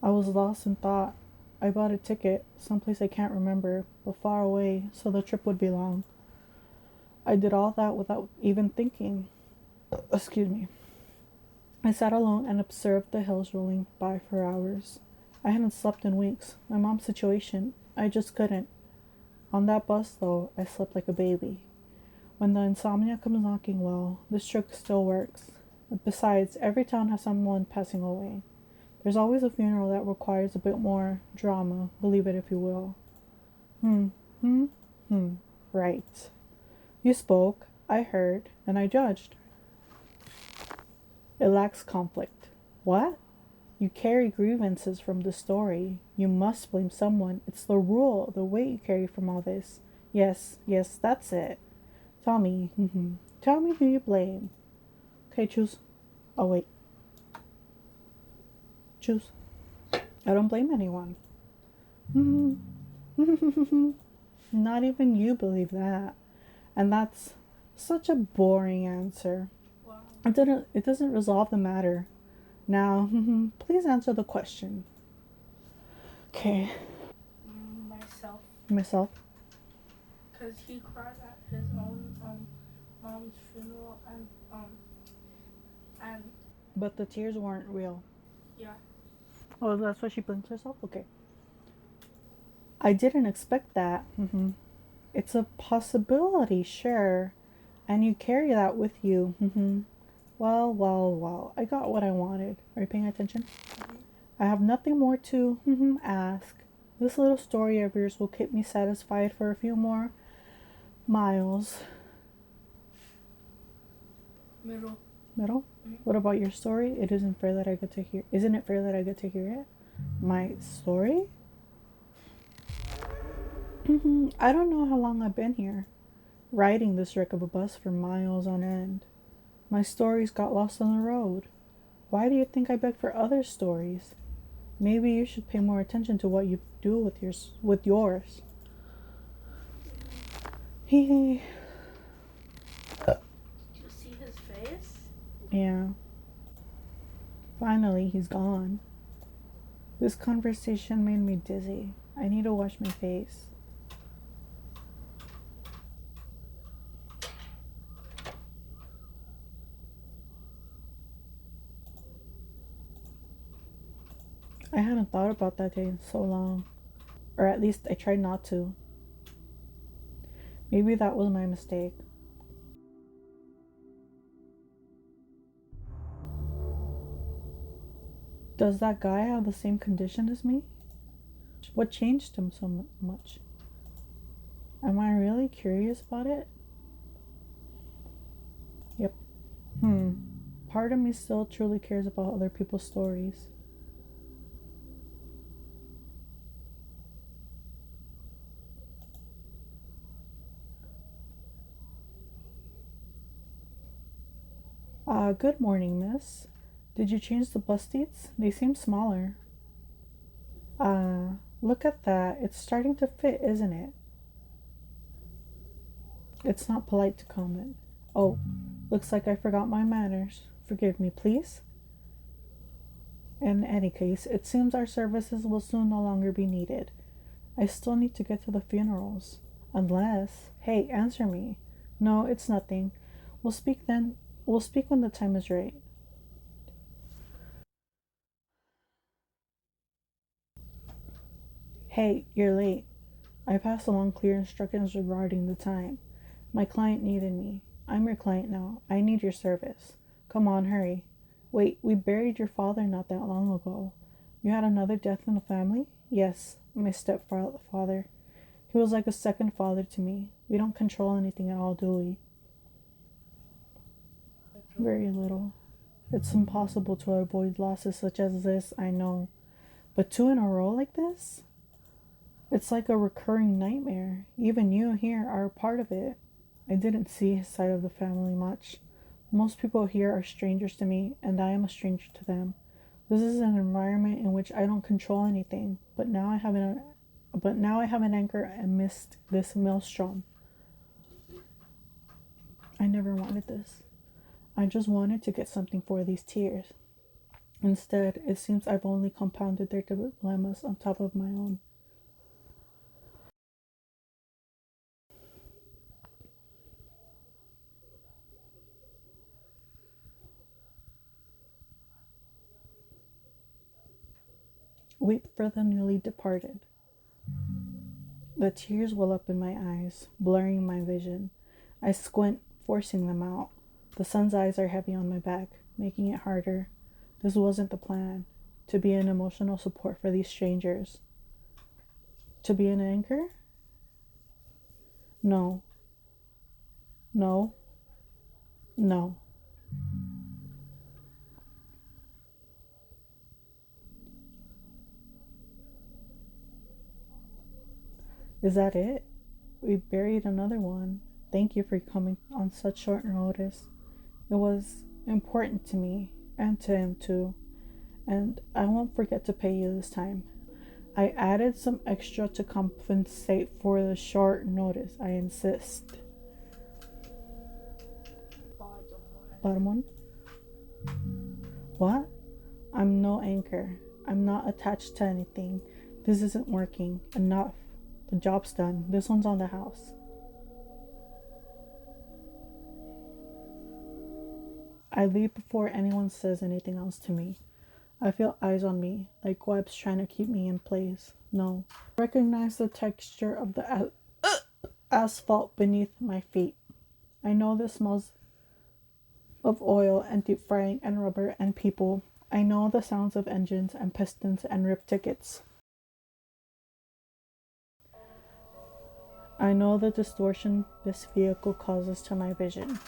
Speaker 1: I was lost in thought. I bought a ticket, someplace I can't remember, but far away, so the trip would be long. I did all that without even thinking. Excuse me. I sat alone and observed the hills rolling by for hours. I hadn't slept in weeks. My mom's situation, I just couldn't. On that bus, though, I slept like a baby. When the insomnia comes knocking, well, this trick still works. Besides, every town has someone passing away. There's always a funeral that requires a bit more drama, believe it if you will. Right. You spoke, I heard, and I judged. It lacks conflict. What? You carry grievances from the story. You must blame someone. It's the rule, the weight you carry from all this. Yes, that's it. Tell me, tell me who you blame. Okay, choose. Oh, wait. Choose. I don't blame anyone. Not even you believe that. And that's such a boring answer.
Speaker 2: Wow.
Speaker 1: It doesn't resolve the matter. Now, please answer the question. Okay. Myself.
Speaker 2: Because he cried at his own mom's funeral and
Speaker 1: But the tears weren't real.
Speaker 2: yeah.
Speaker 1: Oh, that's why she blames herself? Okay. I didn't expect that. It's a possibility, sure. And you carry that with you. Well. I got what I wanted. Are you paying attention? I have nothing more to ask. This little story of yours will keep me satisfied for a few more miles.
Speaker 2: Middle.
Speaker 1: What about your story? Isn't it fair that I get to hear it? My story? I don't know how long I've been here, riding this wreck of a bus for miles on end. My stories got lost on the road. Why do you think I beg for other stories? Maybe you should pay more attention to what you do with yours.
Speaker 2: Did you see his face?
Speaker 1: Yeah. Finally, he's gone. This conversation made me dizzy. I need to wash my face. I hadn't thought about that day in so long. Or at least I tried not to. Maybe that was my mistake. Does that guy have the same condition as me? What changed him so much? Am I really curious about it? Yep. Part of me still truly cares about other people's stories. Good morning, miss. Did you change the bus seats? They seem smaller. Look at that. It's starting to fit, isn't it? It's not polite to comment. Oh, looks like I forgot my manners. Forgive me, please. In any case, it seems our services will soon no longer be needed. I still need to get to the funerals. Unless... Hey, answer me. No, it's nothing. We'll speak then. We'll speak when the time is right. Hey, you're late. I passed along clear instructions regarding the time. My client needed me. I'm your client now. I need your service. Come on, hurry. Wait, we buried your father not that long ago. You had another death in the family? Yes, my stepfather. He He was like a second father to me. We don't control anything at all, do we? Very little. It's impossible to avoid losses such as this, I know. But two in a row like this? It's like a recurring nightmare. Even you here are a part of it. I didn't see his side of the family much. Most people here are strangers to me, and I am a stranger to them. This is an environment in which I don't control anything, but now I have an anchor amidst this maelstrom. I never wanted this. I just wanted to get something for these tears. Instead, it seems I've only compounded their dilemmas on top of my own. Weep for the newly departed. The tears well up in my eyes, blurring my vision. I squint, forcing them out. The sun's eyes are heavy on my back, making it harder. This wasn't the plan. To be an emotional support for these strangers. To be an anchor? No. No. No. Is that it? We buried another one. Thank you for coming on such short notice. It was important to me, and to him too, and I won't forget to pay you this time. I added some extra to compensate for the short notice, I insist. Bottom one? What? I'm no anchor. I'm not attached to anything. This isn't working. Enough. The job's done. This one's on the house. I leave before anyone says anything else to me. I feel eyes on me, like webs trying to keep me in place. No. I recognize the texture of the asphalt beneath my feet. I know the smells of oil and deep frying and rubber and people. I know the sounds of engines and pistons and ripped tickets. I know the distortion this vehicle causes to my vision.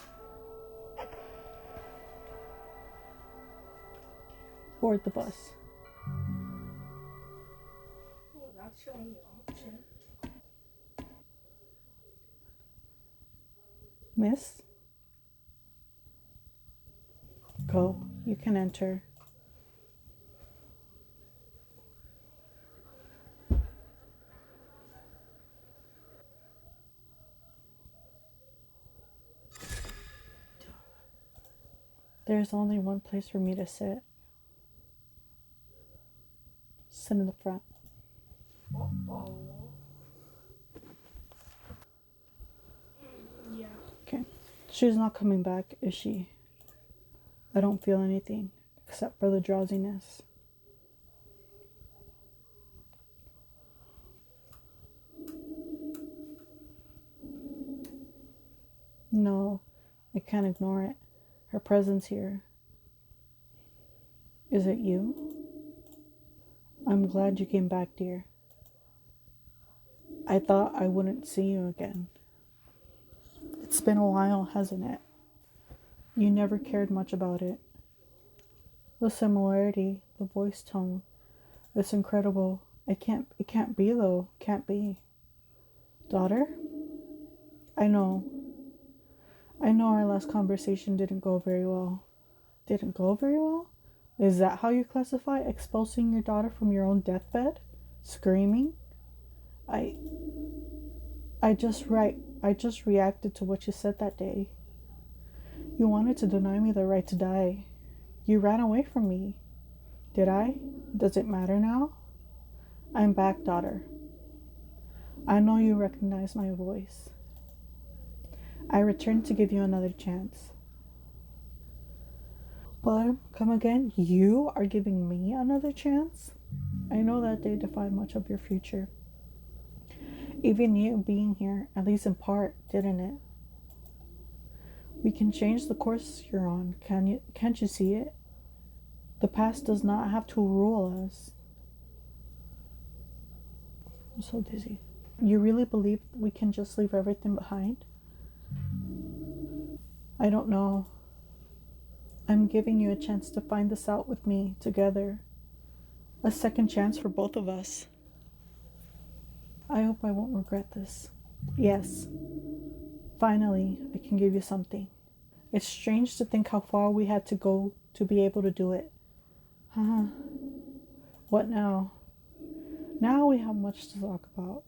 Speaker 1: Board the bus.
Speaker 2: Well, that's your only option.
Speaker 1: Miss? Go. You can enter. There's only one place for me to sit. Sit in the front.
Speaker 2: Uh-oh. Yeah.
Speaker 1: Okay. She's not coming back, is she? I don't feel anything, except for the drowsiness. No, I can't ignore it. Her presence here. Is it you? I'm glad you came back, dear. I thought I wouldn't see you again. It's been a while, hasn't it? You never cared much about it. The similarity, the voice tone, it's incredible. It can't be though. Can't be. Daughter? I know. I know our last conversation didn't go very well. Didn't go very well? Is that how you classify expulsing your daughter from your own deathbed? Screaming? I just reacted to what you said that day. You wanted to deny me the right to die. You ran away from me. Did I? Does it matter now? I'm back, daughter. I know you recognize my voice. I returned to give you another chance. But, come again, you are giving me another chance? I know that day defined much of your future. Even you being here, at least in part, didn't it? We can change the course you're on, can't you see it? The past does not have to rule us. I'm so dizzy. You really believe we can just leave everything behind? I don't know. I'm giving you a chance to find this out with me together. A second chance for both of us. I hope I won't regret this. Yes, finally, I can give you something. It's strange to think how far we had to go to be able to do it. Huh? What now? Now we have much to talk about.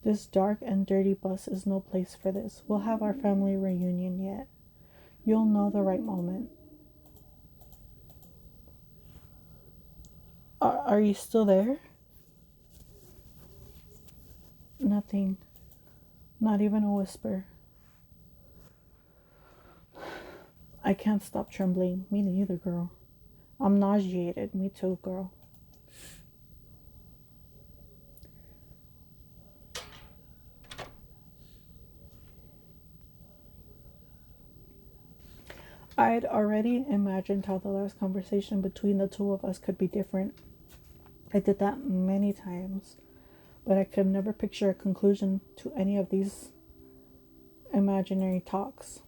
Speaker 1: This dark and dirty bus is no place for this. We'll have our family reunion yet. You'll know the right moment. Are you still there? Nothing. Not even a whisper. I can't stop trembling. Me neither, girl. I'm nauseated. Me too, girl. I'd already imagined how the last conversation between the two of us could be different. I did that many times, but I could never picture a conclusion to any of these imaginary talks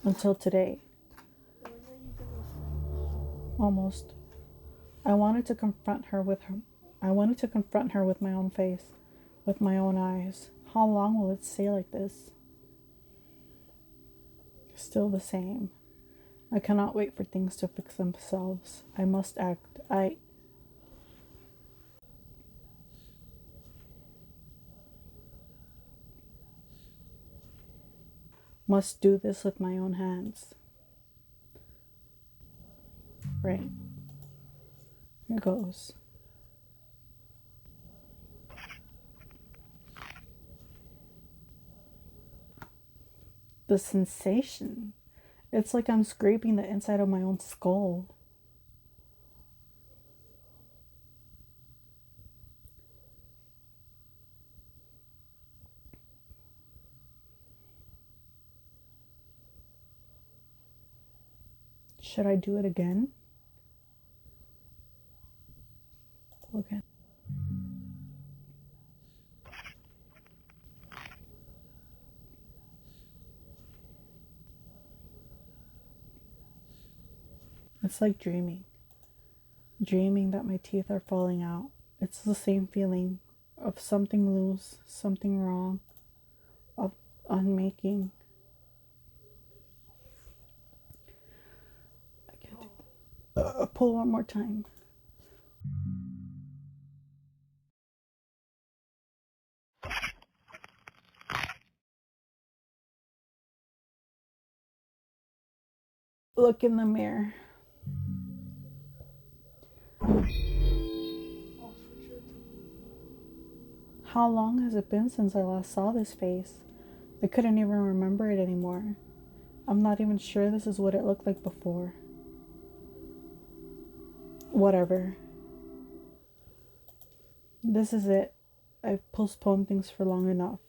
Speaker 1: until today. Almost. I wanted to confront her with her. I wanted to confront her with my own face, with my own eyes. How long will it stay like this? Still the same. I cannot wait for things to fix themselves. I must act. I must do this with my own hands. Right. Here goes. The sensation. It's like I'm scraping the inside of my own skull. Should I do it again? Again. It's like dreaming. Dreaming that my teeth are falling out. It's the same feeling of something loose, something wrong, of unmaking. I can't do pull one more time. Look in the mirror. How long has it been since I last saw this face? I couldn't even remember it anymore. I'm not even sure this is what it looked like before. Whatever. This is it. I've postponed things for long enough.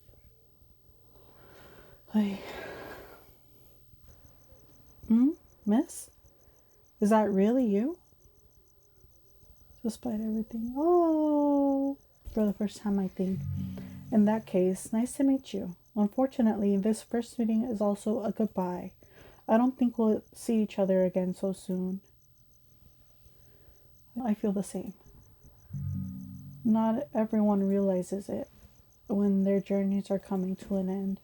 Speaker 1: Miss? Is that really you? Despite everything. Oh, for the first time, I think. In that case, nice to meet you. Unfortunately, this first meeting is also a goodbye. I don't think we'll see each other again so soon. I feel the same. Not everyone realizes it when their journeys are coming to an end.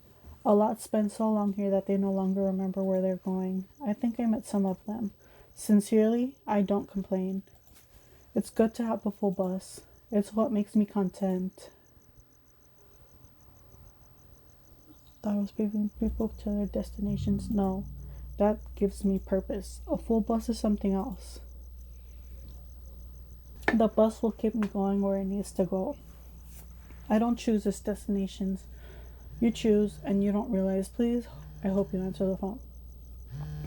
Speaker 1: A lot spend so long here that they no longer remember where they're going. I think I met some of them. Sincerely, I don't complain. It's good to have a full bus. It's what makes me content. Thought I was bringing people to their destinations. No, that gives me purpose. A full bus is something else. The bus will keep me going where it needs to go. I don't choose its destinations. You choose and you don't realize. Please, I hope you answer the phone.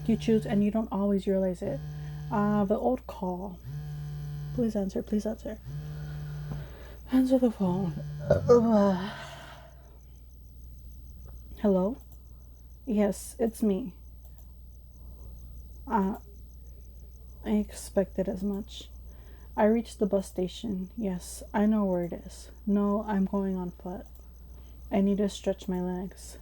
Speaker 1: You choose and you don't always realize it. The old call. Please answer, please answer. Answer the phone. Hello? Yes, it's me. I expected as much. I reached the bus station. Yes, I know where it is. No, I'm going on foot. I need to stretch my legs.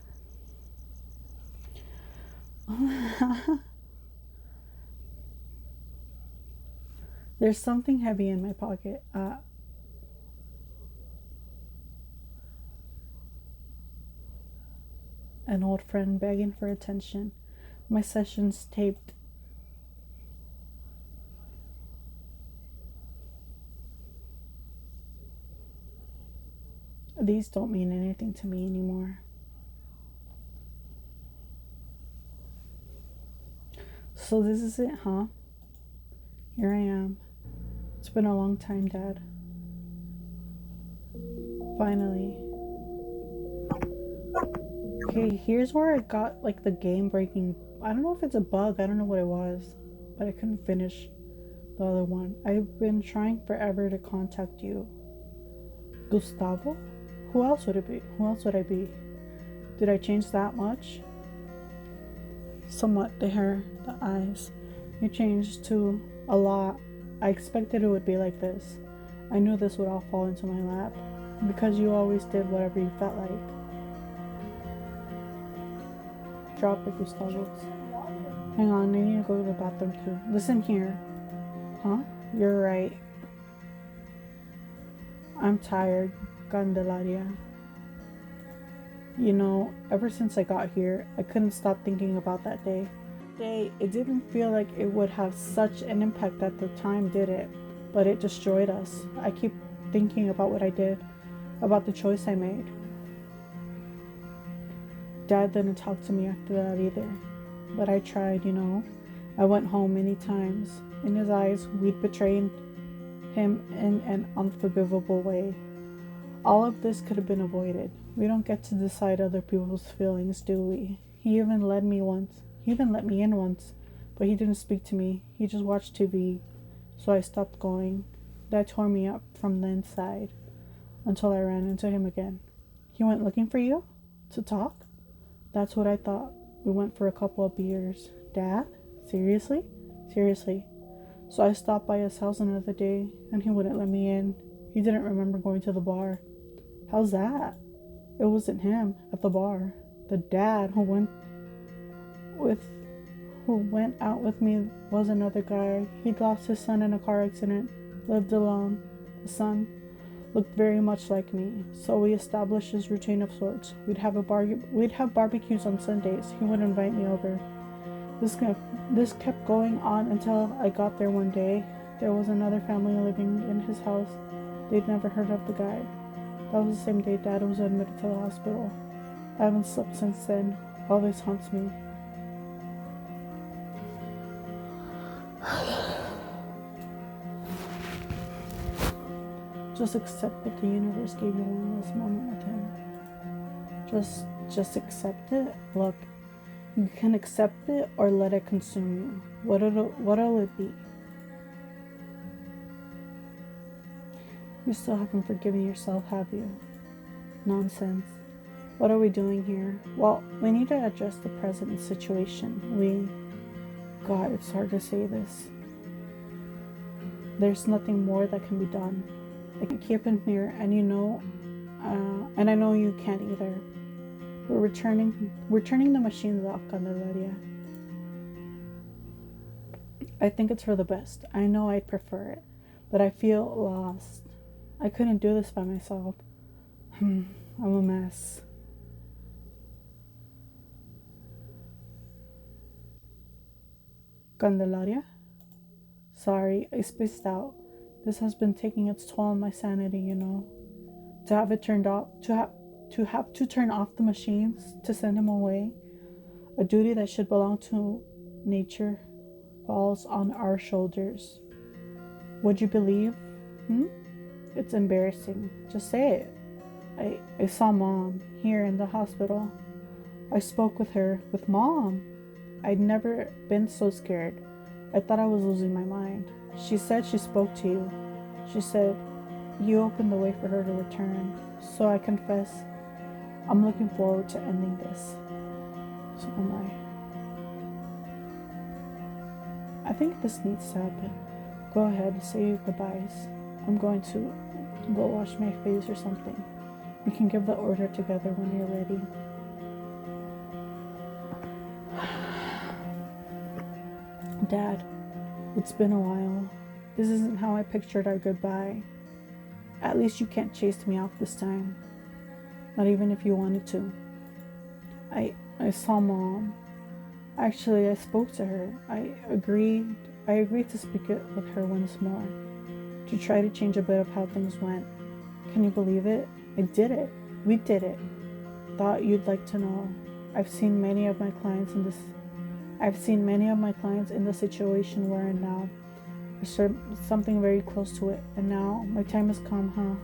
Speaker 1: There's something heavy in my pocket. An old friend begging for attention. My session's taped. These don't mean anything to me anymore. So this is it, huh? Here I am. It's been a long time, Dad. Finally. Okay, here's where I got like the game breaking. I don't know if it's a bug, I don't know what it was, but I couldn't finish the other one. I've been trying forever to contact you. Gustavo? Who else would it be? Who else would I be? Did I change that much? Somewhat, the hair, the eyes. You changed to a lot. I expected it would be like this. I knew this would all fall into my lap. Because you always did whatever you felt like. Drop it, Gustavo. Hang on, I need to go to the bathroom too. Listen here. Huh? You're right. I'm tired, Candelaria. You know, ever since I got here, I couldn't stop thinking about that day. It didn't feel like it would have such an impact at the time, did it? But it destroyed us. I keep thinking about what I did, about the choice I made. Dad didn't talk to me after that either. But I tried, you know. I went home many times. In his eyes, we'd betrayed him in an unforgivable way. All of this could have been avoided. We don't get to decide other people's feelings, do we? He even let me in once, but he didn't speak to me. He just watched TV. So I stopped going. That tore me up from the inside until I ran into him again. He went looking for you? To talk? That's what I thought. We went for a couple of beers. Dad? Seriously? Seriously. So I stopped by his house another day, and he wouldn't let me in. He didn't remember going to the bar. How's that? It wasn't him at the bar. The dad who went out with me was another guy. He'd lost his son in a car accident, lived alone. The son looked very much like me, so we established his routine of sorts. We'd have barbecues on Sundays. He would invite me over. This kept going on until I got there one day. There was another family living in his house. They'd never heard of the guy. That was the same day Dad was admitted to the hospital. I haven't slept since then. Always haunts me. Just accept that the universe gave you one last moment with him. Just accept it. Look, you can accept it or let it consume you. What'll it be? You still haven't forgiven yourself, have you? Nonsense. What are we doing here? Well, we need to address the present situation. God, it's hard to say this. There's nothing more that can be done. I can keep him here, and and I know you can't either. We're turning the machines off, Candelaria. I think it's for the best. I know I'd prefer it, but I feel lost. I couldn't do this by myself. I'm a mess. Candelaria? Sorry, I spaced out. This has been taking its toll on my sanity, you know. To have it turned off, to have to turn off the machines, to send him away. A duty that should belong to nature falls on our shoulders. Would you believe? It's embarrassing. Just say it. I saw Mom here in the hospital. I spoke with her, with Mom. I'd never been so scared. I thought I was losing my mind. She said she spoke to you. She said you opened the way for her to return. So I confess, I'm looking forward to ending this. So am I. I think this needs to happen. Go ahead, say your goodbyes. I'm going to go wash my face or something. We can give the order together when you're ready. Dad, it's been a while. This isn't how I pictured our goodbye. At least you can't chase me off this time. Not even if you wanted to. I saw Mom. Actually, I spoke to her. I agreed to speak it with her once more. To try to change a bit of how things went. Can you believe it? I did it. We did it. Thought you'd like to know. I've seen many of my clients in the situation we're in now. Or something very close to it. And now my time has come, huh?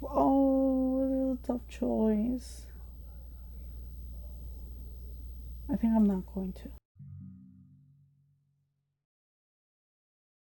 Speaker 1: Oh, it was a tough choice. I think I'm not going to.